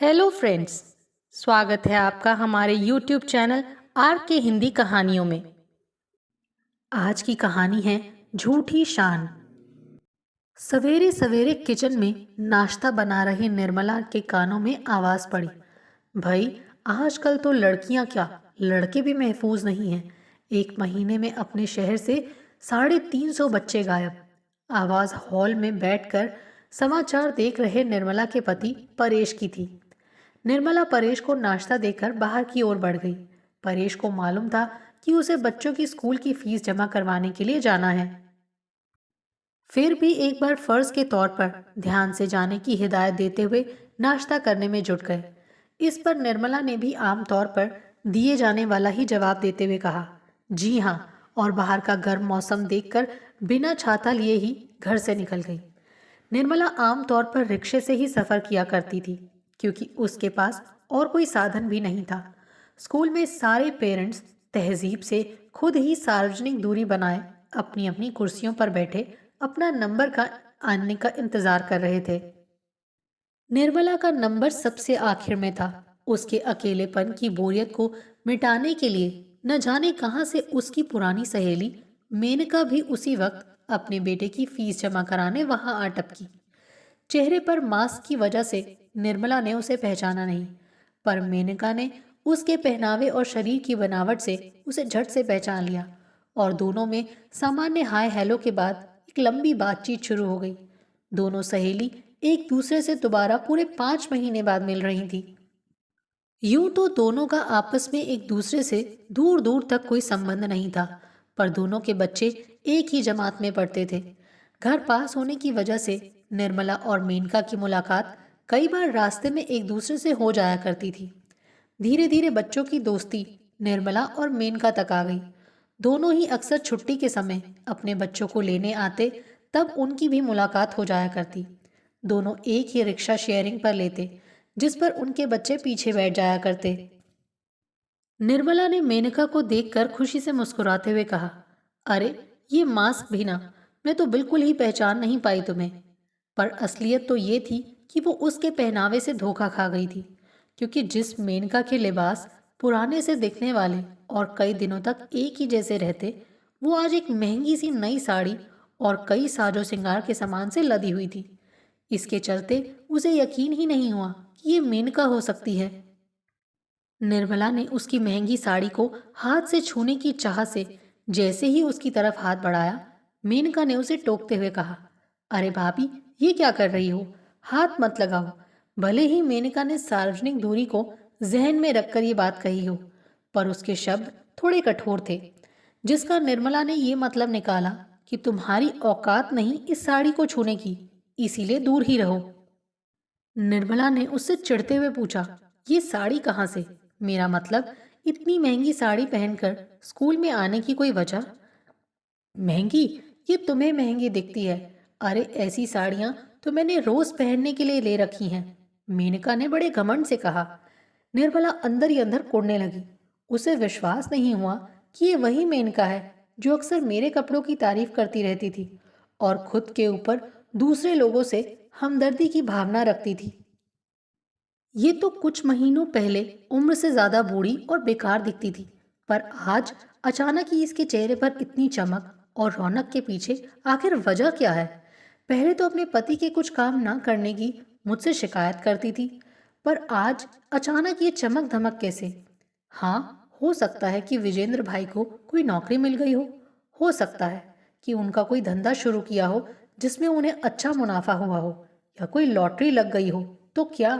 Hello friends. स्वागत है आपका हमारे यूट्यूब चैनल आर के हिंदी कहानियों में। आज की कहानी है झूठी शान। सवेरे सवेरे किचन में नाश्ता बना रही निर्मला के कानों में आवाज पड़ी। भाई, आजकल तो लड़कियां क्या, लड़के भी महफूज नहीं हैं। एक महीने में अपने शहर से 350 बच्चे गायब। आवाज हॉल में बैठकर समाचार देख रहे निर्मला के पति परेश की थी। निर्मला परेश को नाश्ता देकर बाहर की ओर बढ़ गई। परेश को मालूम था कि उसे बच्चों की स्कूल की फीस जमा करवाने के लिए जाना है। फिर भी एक बार फर्ज के तौर पर ध्यान से जाने की हिदायत देते हुए नाश्ता करने में जुट गए। इस पर निर्मला ने भी आम तौर पर दिए जाने वाला ही जवाब देते हुए कहा, जी हाँ, और बाहर का गर्म मौसम देखकर बिना छाता लिए ही घर से निकल गई। निर्मला आम तौर पर रिक्शे से ही सफर किया करती थी, क्योंकि उसके पास और कोई साधन भी नहीं था। स्कूल में सारे पेरेंट्स तहजीब से खुद ही सार्वजनिक दूरी बनाए अपनी अपनी कुर्सियों पर बैठे अपना नंबर का आने का इंतजार कर रहे थे। निर्मला का नंबर सबसे आखिर में था। उसके अकेलेपन की बोरियत को मिटाने के लिए न जाने कहां से उसकी पुरानी सहेली मेनका भी उसी वक्त अपने बेटे की फीस जमा कराने वहां आ टपकी। चेहरे पर मास्क की वजह से निर्मला ने उसे पहचाना नहीं, पर मेनका ने उसके पहनावे और शरीर की बनावट से उसे झट से पहचान लिया और दोनों में सामान्य हाय हेलो के बाद एक लंबी बातचीत शुरू हो गई। दोनों सहेली एक दूसरे से दोबारा पूरे 5 महीने बाद मिल रही थी। यूं तो दोनों का आपस में एक दूसरे से दूर दूर तक कोई संबंध नहीं था, पर दोनों के बच्चे एक ही जमात में पढ़ते थे। घर पास होने की वजह से निर्मला और मेनका की मुलाकात कई बार रास्ते में एक दूसरे से हो जाया करती थी। धीरे धीरे बच्चों की दोस्ती निर्मला और मेनका तक आ गई। दोनों ही अक्सर छुट्टी के समय अपने बच्चों को लेने आते, तब उनकी भी मुलाकात हो जाया करती। दोनों एक ही रिक्शा शेयरिंग पर लेते, जिस पर उनके बच्चे पीछे बैठ जाया करते। निर्मला ने मेनका को देखकर खुशी से मुस्कुराते हुए कहा, अरे ये मास्क भी ना, मैं तो बिल्कुल ही पहचान नहीं पाई तुम्हें। पर असलियत तो ये थी कि वो उसके पहनावे से धोखा खा गई थी, क्योंकि जिस मेनका के लिबास पुराने से दिखने वाले और कई दिनों तक एक ही जैसे रहते, वो आज एक महंगी सी नई साड़ी और कई साजो श्रृंगार के सामान से लदी हुई थी। इसके चलते उसे यकीन ही नहीं हुआ कि ये मेनका हो सकती है। निर्मला ने उसकी महंगी साड़ी को हाथ से छूने की चाह से जैसे ही उसकी तरफ हाथ बढ़ाया, मेनका ने उसे टोकते हुए कहा, अरे भाभी, ये क्या कर रही हो? हाथ मत लगाओ। भले ही मेनका ने सार्वजनिक दूरी को जहन में रखकर ये बात कही हो, पर उसके शब्द थोड़े कठोर थे, जिसका निर्मला ने ये मतलब निकाला कि तुम्हारी औकात नहीं इस साड़ी को छूने की, इसीलिए दूर ही रहो। निर्मला ने उससे चिढ़ते हुए पूछा, ये साड़ी कहाँ से? मेरा मतलब, इतनी महंगी साड़ी पहनकर स्कूल में आने की कोई वजह? महंगी? ये तुम्हें महंगी दिखती है। अरे ऐसी साड़ियां तो मैंने रोज पहनने के लिए ले रखी हैं, मेनका ने बड़े घमंड से कहा। निर्मला अंदर ही अंदर कुड़ने लगी। उसे विश्वास नहीं हुआ कि ये वही मेनका है जो अक्सर मेरे कपड़ों की तारीफ करती रहती थी और खुद के ऊपर दूसरे लोगों से हमदर्दी की भावना रखती थी। ये तो कुछ महीनों पहले उम्र से ज्यादा बूढ़ी और बेकार दिखती थी, पर आज अचानक ही इसके चेहरे पर इतनी चमक और रौनक के पीछे आखिर वजह क्या है? पहले तो अपने पति के कुछ काम ना करने की मुझसे शिकायत करती थी, पर आज अचानक ये चमक धमक कैसे? हाँ, हो सकता है कि विजेंद्र भाई को कोई नौकरी मिल गई हो सकता है कि उनका कोई धंधा शुरू किया हो जिसमें उन्हें अच्छा मुनाफा हुआ हो, या कोई लॉटरी लग गई हो। तो क्या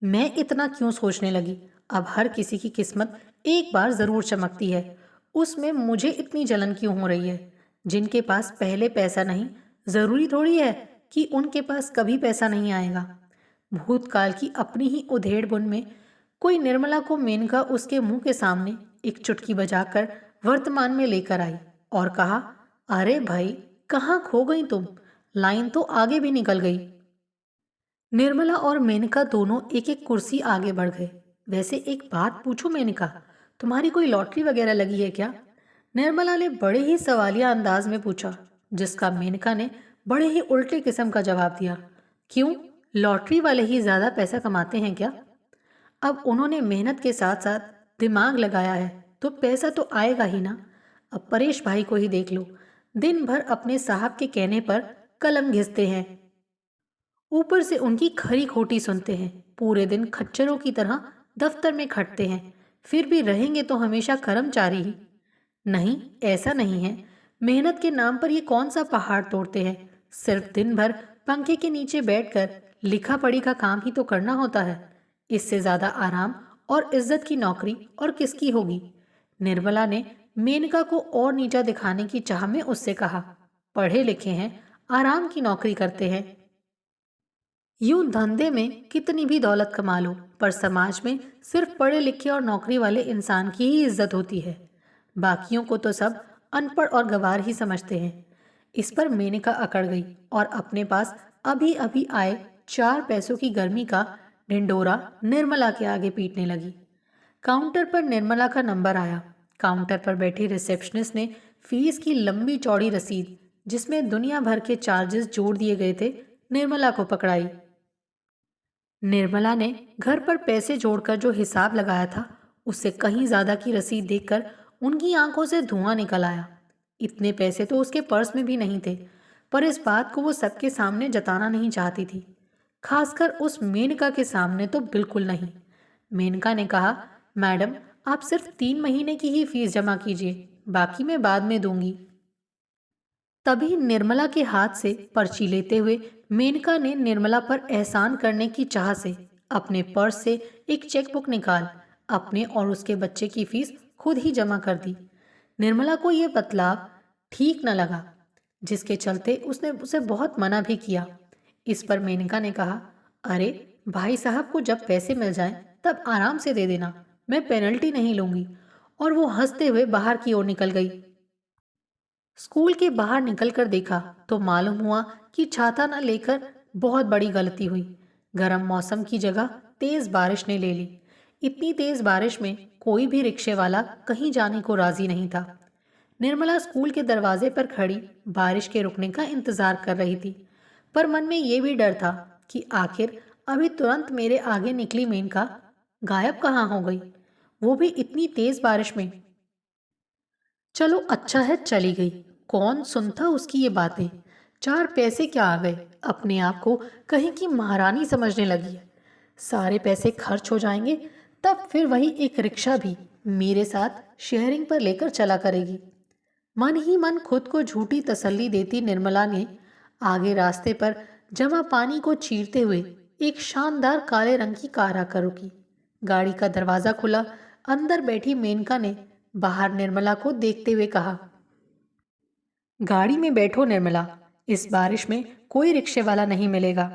मैं इतना क्यों सोचने लगी? अब हर किसी की किस्मत एक बार जरूर चमकती है, उसमें मुझे इतनी जलन क्यों हो रही है? जिनके पास पहले पैसा नहीं, जरूरी थोड़ी है कि उनके पास कभी पैसा नहीं आएगा। भूतकाल की अपनी ही उधेड़ बुन में कोई निर्मला को मेनका उसके मुंह के सामने एक चुटकी बजाकर वर्तमान में लेकर आई और कहा, अरे भाई, कहाँ खो गई तुम? लाइन तो आगे भी निकल गई। निर्मला और मेनका दोनों एक एक कुर्सी आगे बढ़ गए। वैसे एक बात पूछूं मेनका, तुम्हारी कोई लॉटरी वगैरह लगी है क्या? निर्मला ने बड़े ही सवालिया अंदाज में पूछा, जिसका मेनका ने बड़े ही उल्टे किस्म का जवाब दिया। क्यों? लॉटरी वाले ही ज़्यादा पैसा कमाते हैं क्या? अब उन्होंने मेहनत के साथ साथ दिमाग लगाया है तो पैसा तो आएगा ही ना। अब परेश भाई को ही देख लो, दिन भर अपने साहब के कहने पर कलम घिसते हैं, ऊपर से उनकी खरी खोटी सुनते हैं, पूरे दिन खच्चरों की तरह दफ्तर में खटते हैं, फिर भी रहेंगे तो हमेशा कर्मचारी ही। नहीं, ऐसा नहीं है। मेहनत के नाम पर ये कौन सा पहाड़ तोड़ते हैं? सिर्फ दिन भर पंखे के नीचे बैठकर लिखा पढ़ी का काम ही तो करना होता है। इससे ज्यादा आराम और इज्जत की नौकरी और किसकी होगी? निर्मला ने मेनका को और नीचा दिखाने की चाह में उससे कहा, पढ़े लिखे हैं, आराम की नौकरी करते हैं। यूं धंधे में कितनी भी दौलत कमा लो, पर समाज में सिर्फ पढ़े लिखे और नौकरी वाले इंसान की ही इज्जत होती है। बाकियों को तो सब अनपढ़ और गंवार ही समझते हैं। इस पर मेनका अकड़ गई और अपने पास अभी अभी आए 4 पैसों की गर्मी का ढिंडोरा निर्मला के आगे पीटने लगी। काउंटर पर निर्मला का नंबर आया। काउंटर पर बैठी रिसेप्शनिस्ट ने फीस की लंबी चौड़ी रसीद, जिसमें दुनिया भर के चार्जेस जोड़ दिए गए थे, निर्मला को पकड़ाई। निर्मला ने घर पर पैसे जोड़कर जो हिसाब लगाया था, उससे कहीं ज्यादा की रसीद देखकर उनकी आंखों से धुआं निकल आया। इतने पैसे तो उसके पर्स में भी नहीं थे, पर इस बात को वो सबके सामने जताना नहीं चाहती थी, खासकर उस मेनका के सामने तो बिल्कुल नहीं। मेनका ने कहा, मैडम, आप सिर्फ 3 महीने की ही फीस जमा कीजिए, बाकी मैं बाद में दूंगी। तभी निर्मला के हाथ से पर्ची लेते हुए मेनका ने निर्मला पर एहसान करने की चाह से अपने पर्स से एक चेकबुक निकाल अपने और उसके बच्चे की फीस खुद ही जमा कर दी। निर्मला को यह बदलाव ठीक न लगा, जिसके चलते उसने उसे बहुत मना भी किया। इस पर मेनका ने कहा, अरे भाई साहब को जब पैसे मिल जाएं तब आराम से दे देना, मैं पेनल्टी नहीं लूंगी। और वो हंसते हुए बाहर की ओर निकल गई। स्कूल के बाहर निकलकर देखा तो मालूम हुआ कि छाता न लेकर बहुत बड़ी गलती हुई। गर्म मौसम की जगह तेज बारिश ने ले ली। इतनी तेज बारिश में कोई भी रिक्शे वाला कहीं जाने को राजी नहीं था। निर्मला स्कूल के दरवाजे पर खड़ी बारिश के रुकने का इंतजार कर रही थी, पर मन में ये भी डर था कि आखिर अभी तुरंत मेरे आगे निकली मेनका गायब कहाँ हो गई, वो भी इतनी तेज बारिश में। चलो अच्छा है चली गई, कौन सुनता उसकी ये बातें। 4 पैसे क्या आ गए, अपने आप को कहीं की महारानी समझने लगी है। सारे पैसे खर्च हो जाएंगे तब फिर वही एक रिक्शा भी मेरे साथ शेयरिंग पर लेकर चला करेगी। मन ही मन खुद को झूठी तसल्ली देती निर्मला ने आगे रास्ते पर जमा पानी को चीरते हुए एक शानदार काले रंग की कार आकर रुकी। गाड़ी का दरवाजा खुला। अंदर बैठी मेनका ने बाहर निर्मला को देखते हुए कहा, गाड़ी में बैठो निर्मला, इस बारिश में कोई रिक्शे वाला नहीं मिलेगा।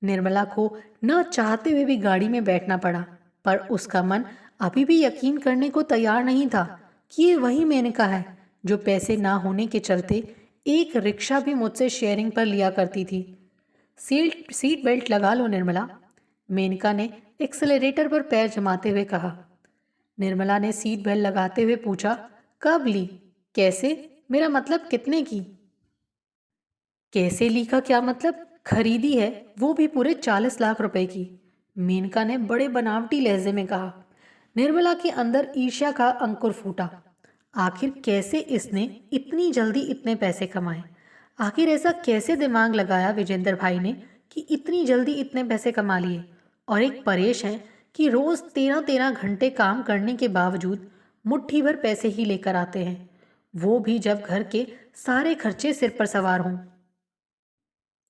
निर्मला को न चाहते हुए भी गाड़ी में बैठना पड़ा, पर उसका मन अभी भी यकीन करने को तैयार नहीं था कि ये वही मेनका है जो पैसे ना होने के चलते एक रिक्शा भी मुझसे शेयरिंग पर लिया करती थी। सीट बेल्ट लगा लो निर्मला, मेनका ने एक्सेलरेटर पर पैर जमाते हुए कहा। निर्मला ने सीट बेल्ट लगाते हुए पूछा, कब ली, कैसे, मेरा मतलब कितने की? कैसे ली का क्या मतलब, खरीदी है, वो भी पूरे 40 लाख रुपए की, मेनका ने बड़े बनावटी लहजे में कहा। निर्मला के अंदर ईर्ष्या का अंकुर फूटा। आखिर कैसे इसने इतनी जल्दी इतने पैसे कमाए? आखिर ऐसा कैसे दिमाग लगाया विजेंद्र भाई ने कि इतनी जल्दी इतने पैसे कमा लिए? और एक परेश है कि रोज 13-13 घंटे काम करने के बावजूद मुट्ठी भर पैसे ही लेकर आते हैं, वो भी जब घर के सारे खर्चे सिर पर सवार हों।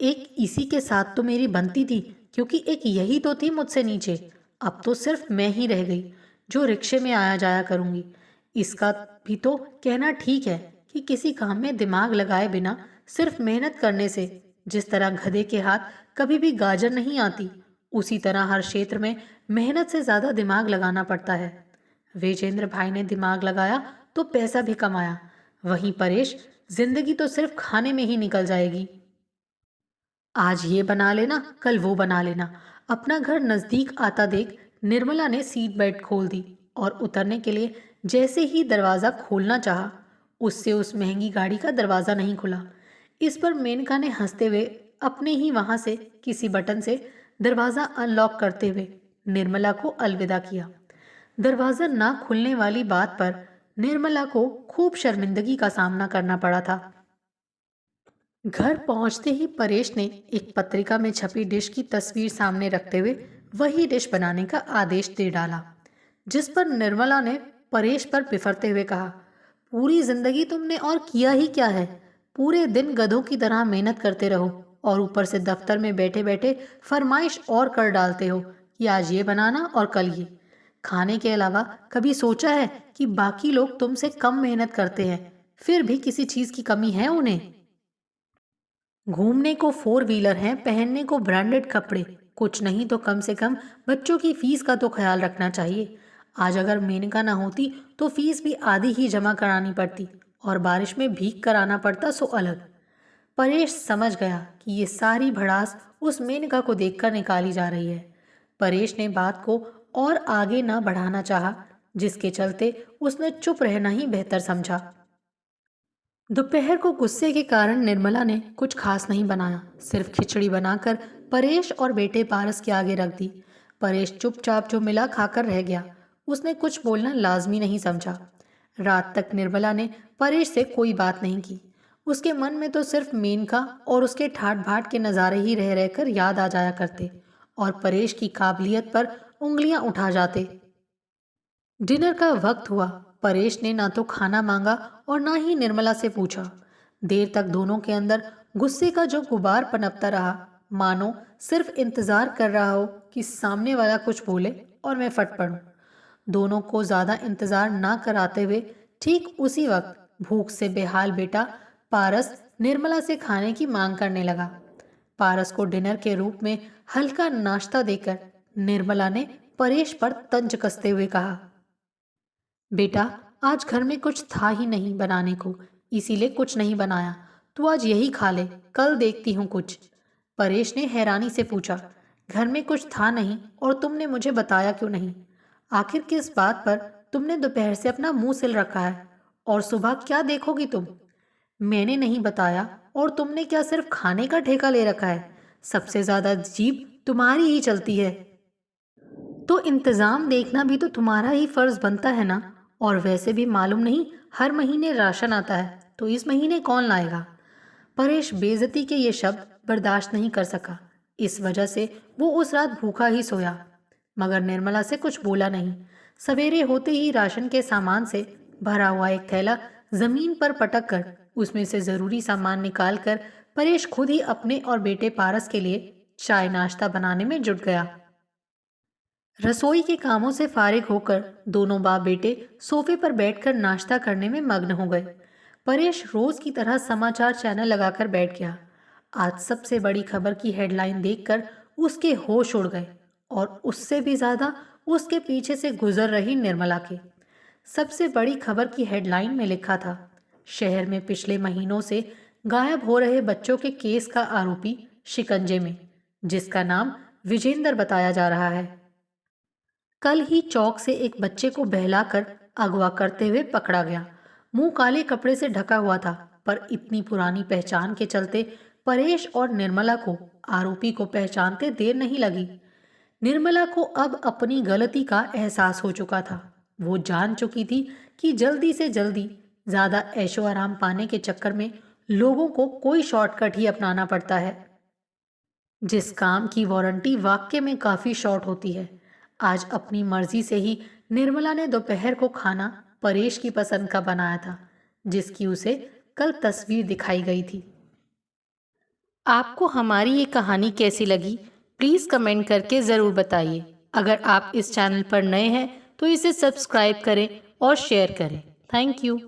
एक इसी के साथ तो मेरी बनती थी, क्योंकि एक यही तो थी मुझसे नीचे। अब तो सिर्फ मैं ही रह गई जो रिक्शे में आया जाया करूंगी। इसका भी तो कहना ठीक है कि किसी काम में दिमाग लगाए बिना सिर्फ मेहनत करने से जिस तरह गधे के हाथ कभी भी गाजर नहीं आती, उसी तरह हर क्षेत्र में मेहनत से ज्यादा दिमाग लगाना पड़ता है। विजेंद्र भाई ने दिमाग लगाया तो पैसा भी कमाया, वहीं परेश जिंदगी तो सिर्फ खाने में ही निकल जाएगी। आज ये बना लेना, कल वो बना लेना। अपना घर नजदीक आता देख निर्मला ने सीट बेल्ट खोल दी और उतरने के लिए जैसे ही दरवाजा खोलना चाहा, उससे उस महंगी गाड़ी का दरवाजा नहीं खुला। इस पर मेनका ने हंसते हुए अपने ही वहां से किसी बटन से दरवाज़ा अनलॉक करते हुए निर्मला को अलविदा किया। दरवाज़ा ना खुलने वाली बात पर निर्मला को खूब शर्मिंदगी का सामना करना पड़ा था। घर पहुंचते ही परेश ने एक पत्रिका में छपी डिश की तस्वीर सामने रखते हुए वही डिश बनाने का आदेश दे डाला, जिस पर निर्मला ने परेश पर बिफरते हुए कहा, पूरी जिंदगी तुमने और किया ही क्या है? पूरे दिन गधों की तरह मेहनत करते रहो और ऊपर से दफ्तर में बैठे बैठे फरमाइश और कर डालते हो कि आज ये बनाना और कल ये। खाने के अलावा कभी सोचा है कि बाकी लोग तुमसे कम मेहनत करते हैं, फिर भी किसी चीज़ की कमी है उन्हें? घूमने को 4 व्हीलर हैं, पहनने को ब्रांडेड कपड़े, कुछ नहीं तो कम से कम बच्चों की फीस का तो ख्याल रखना चाहिए। आज अगर मेनका ना होती तो फीस भी आधी ही जमा करानी पड़ती और बारिश में भीग कर आना पड़ता सो अलग। परेश समझ गया कि ये सारी भड़ास उस मेनका को देखकर निकाली जा रही है। परेश ने बात को और आगे ना बढ़ाना चाहा, जिसके चलते उसने चुप रहना ही बेहतर समझा। दोपहर को गुस्से के कारण निर्मला ने कुछ खास नहीं बनाया, सिर्फ खिचड़ी बनाकर परेश और बेटे पारस के आगे रख दी। परेश चुपचाप जो मिला खाकर रह गया, उसने कुछ बोलना लाजमी नहीं समझा। रात तक निर्मला ने परेश से कोई बात नहीं की। उसके मन में तो सिर्फ मेनका और उसके ठाट भाट के नज़ारे ही रह रहकर याद आ जाया करते और परेश की काबिलियत पर उंगलियां उठा जाते। डिनर का वक्त हुआ। परेश ने ना तो खाना मांगा और ना ही निर्मला से पूछा। देर तक दोनों के अंदर गुस्से का जो गुबार पनपता रहा, मानो सिर्फ इंतजार कर रहा हो कि सामने वाला कुछ बोले और मैं फट पड़ूं। दोनों को ज़्यादा इंतजार ना कराते हुए ठीक उसी वक्त भूख से बेहाल बेटा पारस निर्मला से खाने की मांग करने लगा। पारस को डिनर के रूप में हल्का नाश्ता देकर निर्मला ने परेश पर तंज कसते हुए कहा, बेटा आज घर में कुछ था ही नहीं बनाने को, इसीलिए कुछ नहीं बनाया। तू आज यही खा ले, कल देखती हूँ कुछ। परेश ने हैरानी से पूछा, घर में कुछ था नहीं और तुमने मुझे बताया क्यों नहीं? आखिर किस बात पर तुमने दोपहर से अपना मुंह सिल रखा है और सुबह क्या देखोगी तुम? मैंने नहीं बताया और तुमने क्या सिर्फ खाने का ठेका ले रखा है? सबसे ज्यादा जीभ तुम्हारी ही चलती है। तो इंतजाम देखना भी तो तुम्हारा ही फर्ज बनता है ना। और वैसे भी मालूम नहीं हर महीने राशन आता है, तो इस महीने कौन लाएगा? परेश बेइज्जती के ये शब्द बर्दाश्त नहीं कर सका। इस वजह से वो उस रात भूखा ही सोया, मगर निर्मला से कुछ बोला नहीं। सवेरे होते ही राशन के सामान से भरा हुआ एक थैला जमीन पर पटक कर उसमें से जरूरी सामान निकाल कर परेश खुद ही अपने और बेटे पारस के लिए चाय नाश्ता बनाने में जुट गया। रसोई के कामों से फारिग होकर दोनों बाप बेटे सोफे पर बैठकर नाश्ता करने में मग्न हो गए। परेश रोज की तरह समाचार चैनल लगाकर बैठ गया। आज सबसे बड़ी खबर की हेडलाइन देखकर उसके होश उड़ गए और उससे भी ज्यादा उसके पीछे से गुजर रही निर्मला के। सबसे बड़ी खबर की हेडलाइन में लिखा था, शहर में पिछले महीनों से गायब हो रहे बच्चों के केस का आरोपी शिकंजे में, जिसका नाम विजेंद्र बताया जा रहा है। कल ही चौक से एक बच्चे को बहलाकर अगवा करते हुए पकड़ा गया। मुंह काले कपड़े से ढका हुआ था, पर इतनी पुरानी पहचान के चलते परेश और निर्मला को आरोपी को पहचानते देर नहीं लगी। निर्मला को अब अपनी गलती का एहसास हो चुका था। वो जान चुकी थी कि जल्दी से जल्दी ज्यादा ऐशो आराम पाने के चक्कर में लोगों को कोई शॉर्टकट ही अपनाना पड़ता है, जिस काम की वारंटी वाकई में काफी शॉर्ट होती है। आज अपनी मर्जी से ही निर्मला ने दोपहर को खाना परेश की पसंद का बनाया था, जिसकी उसे कल तस्वीर दिखाई गई थी। आपको हमारी ये कहानी कैसी लगी, प्लीज़ कमेंट करके ज़रूर बताइए। अगर आप इस चैनल पर नए हैं तो इसे सब्सक्राइब करें और शेयर करें। Thank you.